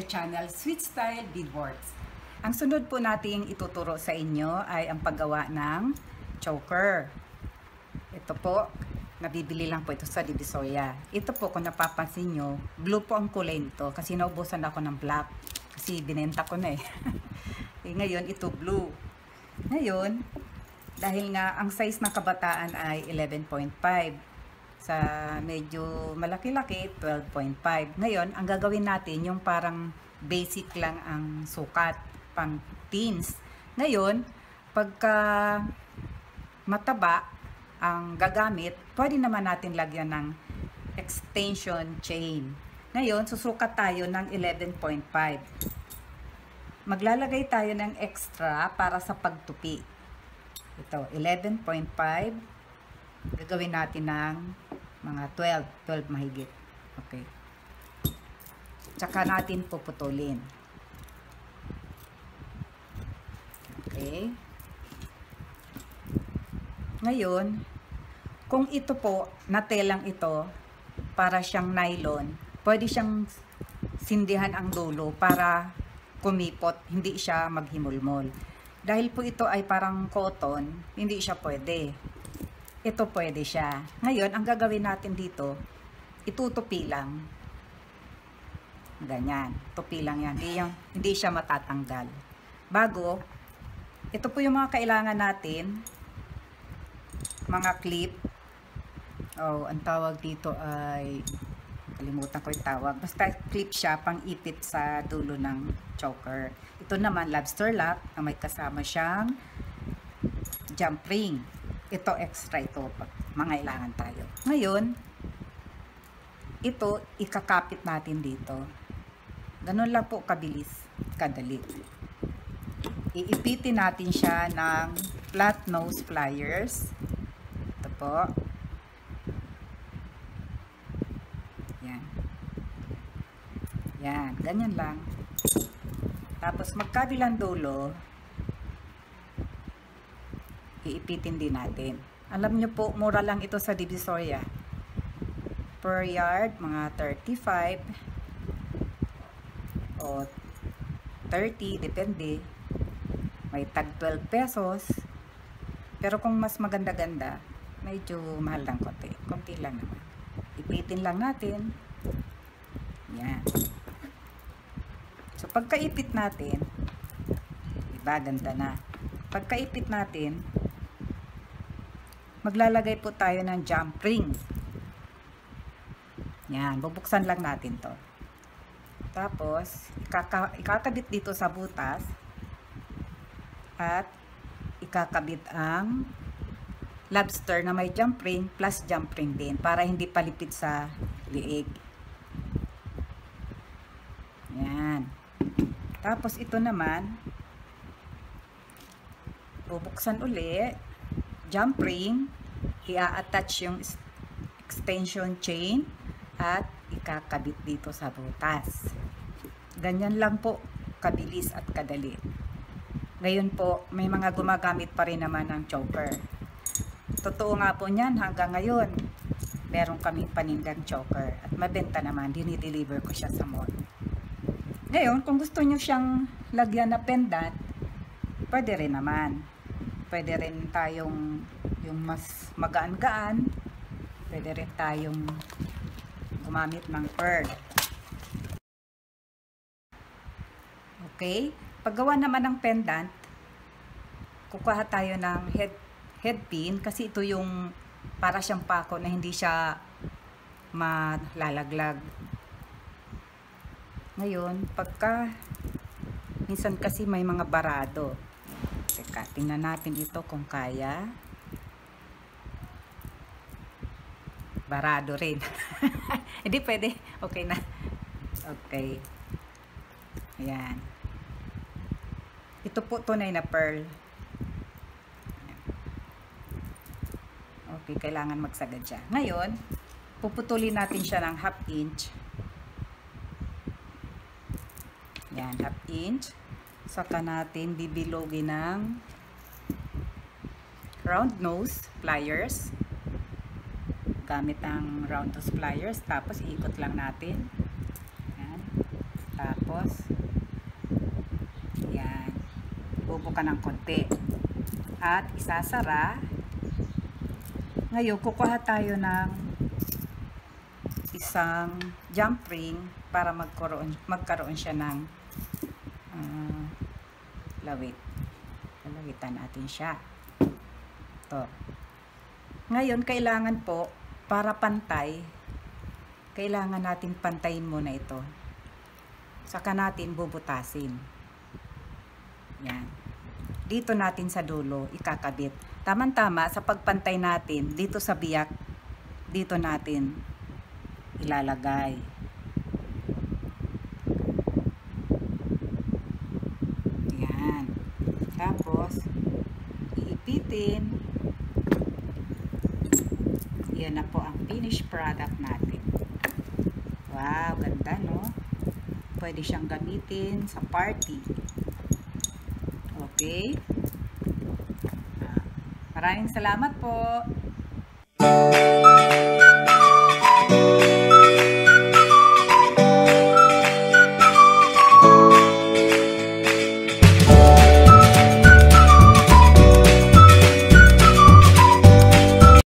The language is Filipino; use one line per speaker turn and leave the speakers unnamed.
channel Sweet Style Beadworks. Ang sunod po nating ituturo sa inyo ay ang paggawa ng choker. Ito po, nabibili lang po ito sa Divisoria. Ito po, kung napapansin nyo, blue po ang kulay nito kasi naubusan ako ng black kasi binenta ko na ngayon ito blue. Ngayon, dahil nga ang size ng kabataan ay 11.5, sa medyo malaki-laki 12.5. Ngayon, ang gagawin natin yung parang basic lang ang sukat, pang teens. Ngayon, pagka mataba ang gagamit, pwede naman natin lagyan ng extension chain. Ngayon, susukat tayo ng 11.5. Maglalagay tayo ng extra para sa pagtupi. Ito, 11.5. Gagawin natin ng mga 12 mahigit. Okay. Tsaka natin puputulin. Okay. Ngayon, kung ito po, na telang ito, para siyang nylon, pwede siyang sindihan ang dulo para kumipot, hindi siya maghimulmol. Dahil po ito ay parang cotton, hindi siya pwede. Ito pwede siya. Ngayon, ang gagawin natin dito, itutupi lang. Ganyan. Tupi lang yan. Hindi siya matatanggal. Bago, ito po yung mga kailangan natin. Mga clip. Oh, ang tawag dito ay, kalimutan ko yung tawag. Basta clip siya, pang ipit sa dulo ng choker. Ito naman, lobster lock, na may kasama siyang jump ring. Ito extra ito, mangailangan tayo. Ngayon, ito ikakapit natin dito. Ganun lang po kabilis, kadali. Iipitin natin siya ng flat nose pliers. Ito po. Yan. Yan, ganyan lang. Tapos magkabilang dulo, iipitin din natin. Alam nyo po, mura lang ito sa Divisoria. Per yard, mga 35 o 30, depende. May tag 12 pesos. Pero kung mas maganda-ganda, medyo mahal lang konti. Konti lang naman. Ipitin lang natin. Yan. So, pagkaipit natin, diba, ganda na. Pagkaipit natin, maglalagay po tayo ng jump ring. Yan, bubuksan lang natin to. Tapos, ikakabit dito sa butas at ikakabit ang lobster na may jump ring plus jump ring din para hindi palipit sa liig. Yan. Tapos, ito naman, bubuksan uli, jump ring, i-attach yung extension chain at ikakabit dito sa butas. Ganyan lang po kabilis at kadali. Ngayon po, may mga gumagamit pa rin naman ng choker. Totoo nga po niyan, hanggang ngayon meron kaming panindang choker at mabenta naman, dinideliver ko siya sa mall. Ngayon, kung gusto nyo siyang lagyan na pendant, pwede rin naman. Pwede rin tayong yung mas magaan-gaan. Pwede rin tayong gumamit ng pearl. Okay? Paggawa naman ng pendant, kukuha tayo ng head pin kasi ito yung para siyang pako na hindi siya malalaglag. Ngayon, pagka minsan kasi may mga barado. Teka, tingnan natin ito kung kaya. Barado rin. Hindi pwede. Okay na. Okay. Ayan. Ito po tunay na pearl. Okay, kailangan magsagad siya. Ngayon, puputulin natin siya ng 1/2 inch. Yan, 1/2 inch. Saka natin bibilogin ng round nose pliers. Gamit ang round nose pliers. Tapos, iikot lang natin. Yan. Tapos, yan. Bubuka ng konti. At isasara. Ngayon, kukuha tayo ng isang jump ring para magkaroon siya ng lawit. Lalawitan natin siya. Ito. Ngayon, kailangan po, para pantay, kailangan natin pantayin muna ito. Saka natin bubutasin. Yan. Dito natin sa dulo, ikakabit. Tama-tama, sa pagpantay natin, dito sa biyak, dito natin ilalagay. Yan. Tapos, iipitin. Yan na po ang finished product natin. Wow, ganda, no? Pwede siyang gamitin sa party. Okay? Maraming salamat po.